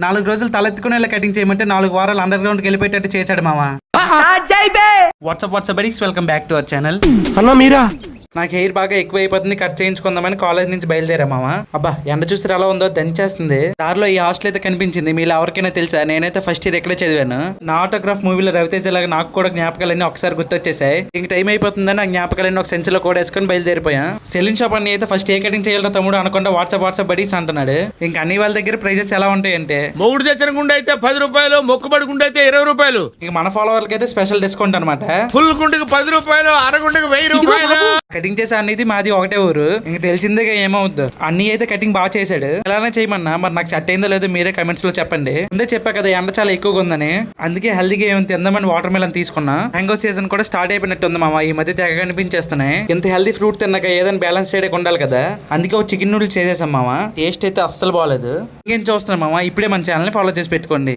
4 రోజులు తలెత్తుకుని ఇలా కటింగ్ చేయమంటే 4 వారాలు అండర్ గ్రౌండ్ కి వెళ్ళిపోయేటట్టు చేశాడు మామ. WhatsApp buddies, welcome back to our channel. అన్నా మీరా? నాకు హెయిర్ బాగా ఎక్కువ అయిపోతుంది, కట్ చేయించుకుందామని కాలేజ్ నుంచి బయలుదేరా మామ. అబ్బా ఎండ చూసి ఎలా ఉందో దంచేస్తుంది. దారిలో ఈ హాస్టల్ అయితే కనిపించింది. మీలో ఎవరికైనా తెలుసా? నేనైతే ఫస్ట్ ఇయర్ ఎక్కడే చదివాను. నా ఆటోగ్రాఫ్ మూవీలో రవితేజ లాగా నాకు కూడా జ్ఞాపకాలన్నీ ఒకసారి గుర్తొచ్చేసాయి. ఇంక టైం అయిపోతుందని ఆ జ్ఞాపకాలన్నీ ఒక సెంచులో కూడా వేసుకొని బయలుదేరిపోయా. సెలిన్ షాప్ అన్ని అయితే ఫస్ట్ ఏ కటింగ్ చేయాలో తమ్ముడు అనకుండా వాట్సాప్ బడీస్ అంటున్నాడు. ఇంకా అన్ని వాళ్ళ దగ్గర ప్రైజెస్ ఎలా ఉంటాయంటే, మొగుడు తెచ్చిన గుండె అయితే 10 రూపాయలు, మొక్కుబడి గుండె అయితే 20 రూపాయలు. ఇక మన ఫాలోవర్లకి అయితే స్పెషల్ డిస్కౌంట్ అనమాట. ఫుల్ గుండెకి 10 రూపాయలు, అర గుండెకి 1000 రూపాయలు. కటింగ్ చేసే అనేది మాది ఒకటే ఊరు. ఇంక తెలిసిందేగా ఏమవుద్దు. అన్ని అయితే కటింగ్ బాగా చేశాడు. ఎలానే చేయమన్నా మరి నాకు సెట్ అయిందో లేదో మీరే కమెంట్స్ లో చెప్పండి. ముందే చెప్పా కదా ఎండ చాలా ఎక్కువగా ఉందని. అందుకే హెల్దీగా ఏమైనా తిందామని వాటర్ మిలన్ తీసుకున్నా. మ్యాంగో సీజన్ కూడా స్టార్ట్ అయిపోయినట్టు ఉంది మామ. ఈ మధ్య తెగ కనిపించేస్తున్నాయి. ఇంత హెల్దీ ఫ్రూట్ తిన్నాక ఏదైనా బ్యాలెన్స్ చేయడానికి ఉండాలి కదా. అందుకే ఒక చికెన్ నూడిల్స్ చేసేసాం మామ. టేస్ట్ అయితే అస్సలు బాగాలేదు. ఇంకేం చూస్తున్నాం మామ, ఇప్పుడే మన ఛానల్ ని ఫాలో చేసి పెట్టుకోండి.